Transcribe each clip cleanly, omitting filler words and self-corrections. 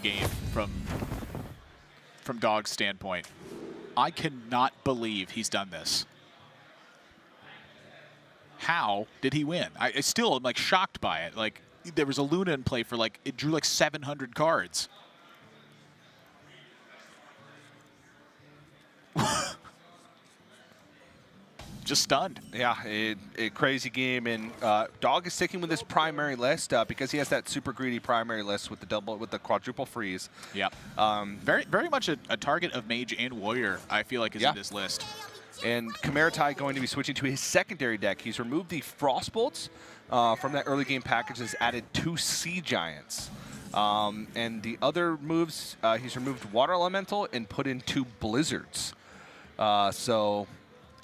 game from Dog's standpoint. I cannot believe he's done this. How did he win? I still am like shocked by it. Like there was a Luna in play for like it drew like 700 cards. Just stunned. Yeah, a crazy game, and Dog is sticking with his primary list because he has that super greedy primary list with the quadruple freeze. Yeah. Very much a target of Mage and Warrior. I feel like is in this list. And Kamaretai going to be switching to his secondary deck. He's removed the Frostbolts from that early game package. Has added 2 Sea Giants. And the other moves, he's removed Water Elemental and put in 2 Blizzards. So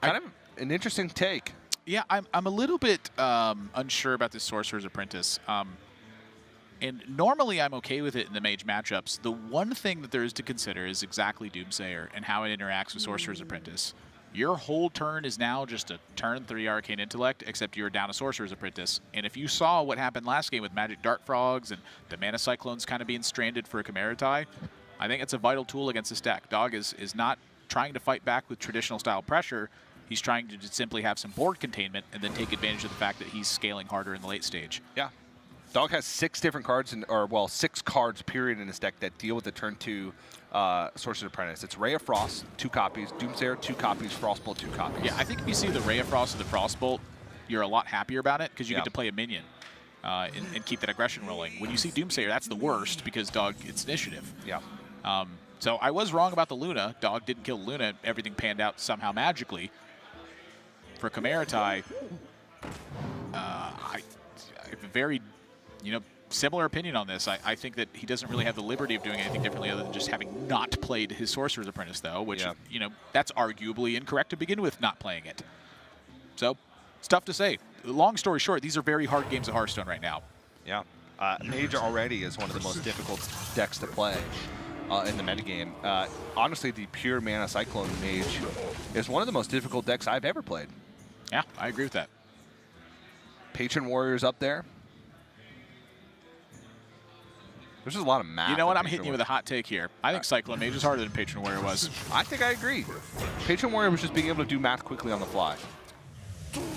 kind of an interesting take. Yeah, I'm a little bit unsure about this Sorcerer's Apprentice. And normally I'm okay with it in the Mage matchups. The one thing that there is to consider is exactly Doomsayer and how it interacts with Sorcerer's Apprentice. Your whole turn is now just a turn 3 Arcane Intellect, except you're down a Sorcerer's Apprentice. And if you saw what happened last game with Magic Dart Frogs and the Mana Cyclones kind of being stranded for a Kamaretai, I think it's a vital tool against this deck. Dog is not trying to fight back with traditional style pressure. He's trying to just simply have some board containment and then take advantage of the fact that he's scaling harder in the late stage. Yeah. Dog has 6 different cards, 6 cards period in his deck that deal with the turn 2 Sorcerer's Apprentice. It's Ray of Frost, 2 copies. Doomsayer, 2 copies. Frostbolt, 2 copies. Yeah, I think if you see the Ray of Frost and the Frostbolt, you're a lot happier about it because you get to play a minion and keep that aggression rolling. When you see Doomsayer, that's the worst because Dog, it's initiative. Yeah. So I was wrong about the Luna. Dog didn't kill Luna. Everything panned out somehow magically. For Kamaretai, I have a very, similar opinion on this. I think that he doesn't really have the liberty of doing anything differently other than just having not played his Sorcerer's Apprentice, though, which, that's arguably incorrect to begin with, not playing it. So, it's tough to say. Long story short, these are very hard games of Hearthstone right now. Yeah. Mage already is one of the most difficult decks to play in the metagame. Honestly, the pure Mana Cyclone Mage is one of the most difficult decks I've ever played. Yeah, I agree with that. Patron Warrior's up there. There's just a lot of math. You know what? I'm hitting you with a hot take here. I think Cyclone Mage is harder than Patron Warrior was. I think I agree. Patron Warrior was just being able to do math quickly on the fly.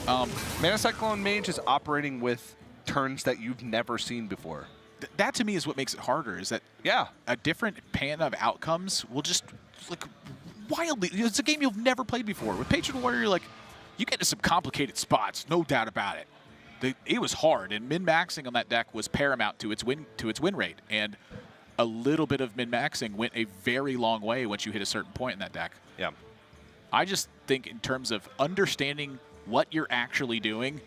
Mana Cyclone Mage is operating with turns that you've never seen before. That to me is what makes it harder, is that a different pan of outcomes will just, like, wildly, it's a game you've never played before. With Patron Warrior, like, you get into some complicated spots, no doubt about it. It was hard, and min-maxing on that deck was paramount to its win rate, and a little bit of min-maxing went a very long way once you hit a certain point in that deck. Yeah. I just think in terms of understanding what you're actually doing,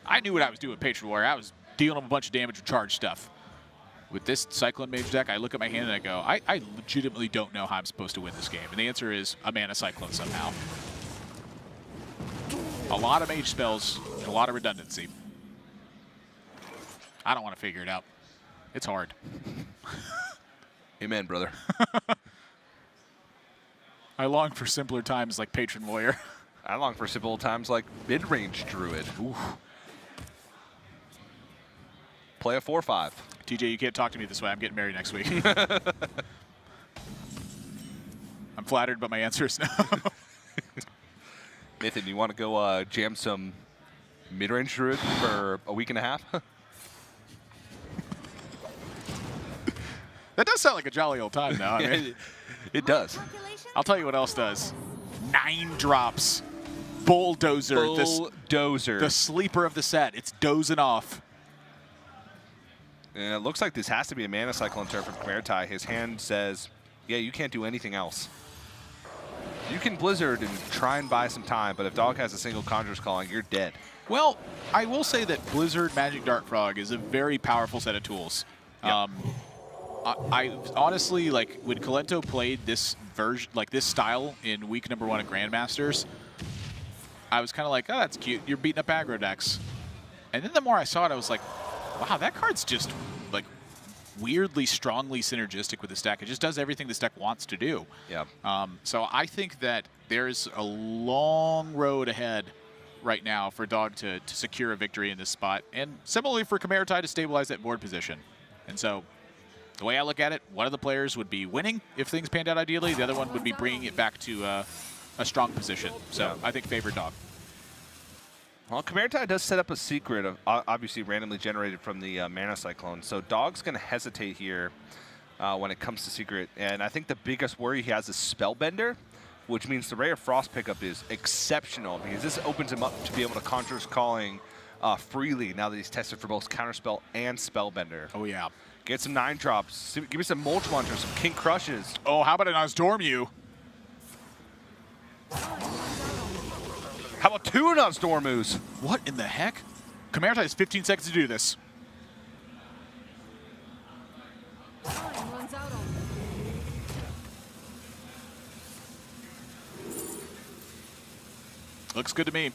I knew what I was doing with Patron Warrior. I was dealing with a bunch of damage and charge stuff. With this Cyclone Mage deck, I look at my hand and I go, I legitimately don't know how I'm supposed to win this game. And the answer is a Mana Cyclone somehow. A lot of Mage spells, and a lot of redundancy. I don't want to figure it out. It's hard. Amen, brother. I long for simpler times like Patron Warrior. I long for simple times like mid-range Druid. Ooh. Play a 4/5. TJ, you can't talk to me this way. I'm getting married next week. I'm flattered, but my answer is no. Nathan, you want to go jam some mid-range Druid for a week and a half? That does sound like a jolly old time, though. I mean, it does. I'll tell you what else does. 9 drops. Bulldozer. Bulldozer. The sleeper of the set. It's dozing off. And it looks like this has to be a Mana Cyclone turn from Kamaretai. His hand says, yeah, you can't do anything else. You can Blizzard and try and buy some time, but if Dog has a single Conjurer's Calling, you're dead. Well, I will say that Blizzard Magic Dart Frog is a very powerful set of tools. Yep. I honestly, like, when Colento played this version, like this style in week number 1 at Grandmasters, I was kind of like, oh, that's cute. You're beating up aggro decks. And then the more I saw it, I was like, wow, that card's just, like, weirdly strongly synergistic with this deck. It just does everything this deck wants to do. Yeah. So I think that there's a long road ahead right now for Dog to secure a victory in this spot, and similarly for Kamaretai to stabilize that board position. And so The way I look at it, one of the players would be winning if things panned out ideally. The other one would be bringing it back to a strong position. So Yeah. I think favored dog. Well, kamaretai does set up a secret, of, obviously randomly generated from the Mana Cyclone. So dog's going to hesitate here when it comes to secret. And I think the biggest worry he has is Spellbender, which means the Ray of Frost pickup is exceptional because this opens him up to be able to Conjurer's Calling freely now that he's tested for both Counterspell and Spellbender. Oh, yeah. Get some 9-drops. Give me some Mulch Launchers, some King Crushes. Oh, how about an Osdormu? How about 2 Stormus? What in the heck? kamaretai has 15 seconds to do this. Looks good to me.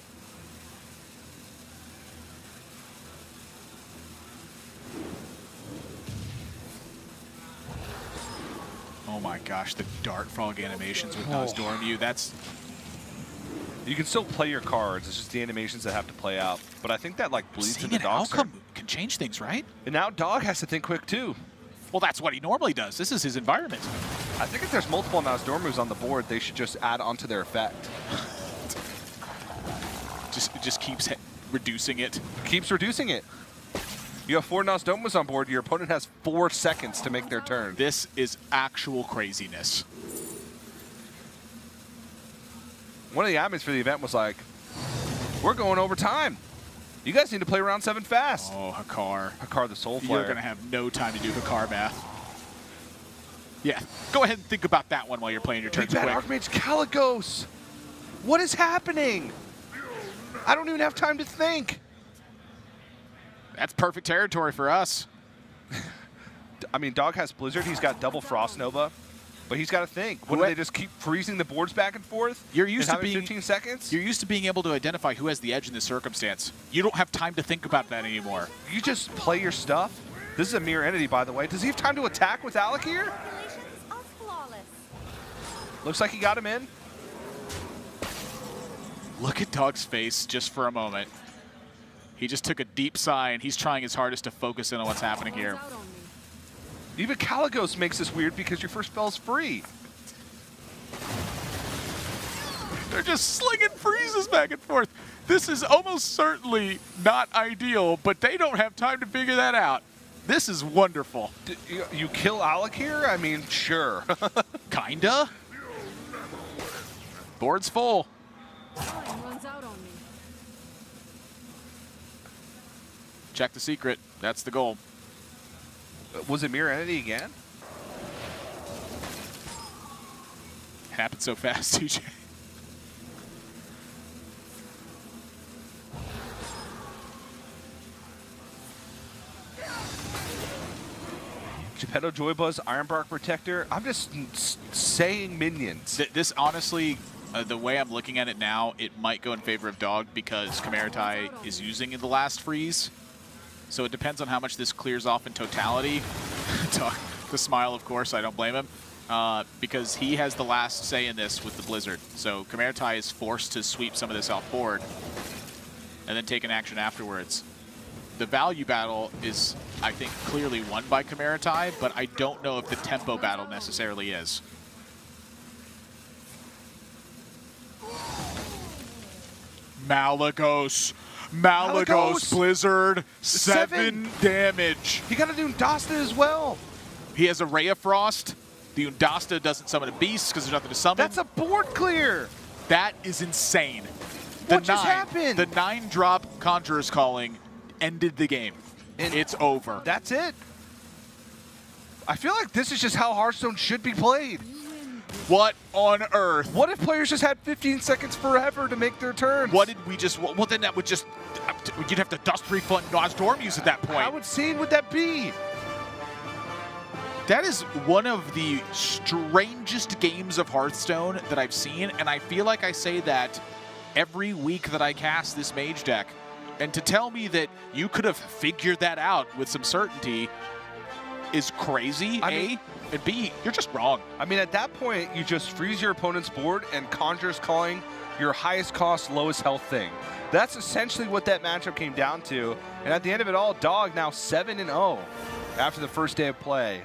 Oh my gosh, the Dart Frog animations with Osdormu. That's... You can still play your cards. It's just the animations that have to play out. But I think that like bleeds Seeing into an Dog's outcome turn. can change things, right? And now Dog has to think quick too. Well, that's what he normally does. This is his environment. I think if there's multiple Nosdormus on the board, they should just add onto their effect. Just keeps reducing it. Keeps reducing it. You have 4 Nosdormus on board. Your opponent has 4 seconds to make their turn. This is actual craziness. One of the admins for the event was like, we're going overtime. You guys need to play round 7 fast. Oh, Hakar. Hakar the Soul You're Flare. going to have no time to do Hakar math. Yeah, go ahead and think about that one while you're playing your turns Big quick. Bad Archmage Caligos. What is happening? I don't even have time to think. That's perfect territory for us. I mean, Dog has Blizzard. He's got double Frost Nova. But he's got to think. What, do they just keep freezing the boards back and forth? You're used and to having being 15 seconds? You're used to being able to identify who has the edge in this circumstance. You don't have time to think about that anymore. You just play your stuff. This is a mirror entity, by the way. Does he have time to attack with Alec here? Looks like he got him in. Look at Dog's face just for a moment. He just took a deep sigh, and he's trying his hardest to focus in on what's happening here. Even Caligos makes this weird because your first spell's free. They're just slinging freezes back and forth. This is almost certainly not ideal, but they don't have time to figure that out. This is wonderful. You kill Alec here? I mean, sure. Kinda. Board's full. Check the secret. That's the goal. Was it mirror entity again? Happened so fast, TJ. Geppetto Joybuzz, Ironbark Protector. I'm just saying minions. This honestly, the way I'm looking at it now, it might go in favor of Dog because kamaretai is using the last freeze. So it depends on how much this clears off in totality. The smile, of course, I don't blame him. Because he has the last say in this with the Blizzard. So kamaretai is forced to sweep some of this off board and then take an action afterwards. The value battle is, I think, clearly won by kamaretai, but I don't know if the tempo battle necessarily is. Malagos. Malagos Blizzard, 7 damage. He got a Undasta as well. He has a Ray of Frost. The Undasta doesn't summon a beast because there's nothing to summon. That's a board clear. That is insane. What just happened? The 9-drop Conjurer's Calling ended the game. And it's over. That's it. I feel like this is just how Hearthstone should be played. What on earth? What if players just had 15 seconds forever to make their turns? What did we just... Well, then that would just... You'd have to dust refund Nosdormus at that point. How insane would that be? That is one of the strangest games of Hearthstone that I've seen, and I feel like I say that every week that I cast this mage deck. And to tell me that you could have figured that out with some certainty is crazy, A, and B, you're just wrong. I mean, at that point, you just freeze your opponent's board and Conjurer's Calling your highest cost, lowest health thing. That's essentially what that matchup came down to. And at the end of it all, Dog now 7-0 after the first day of play.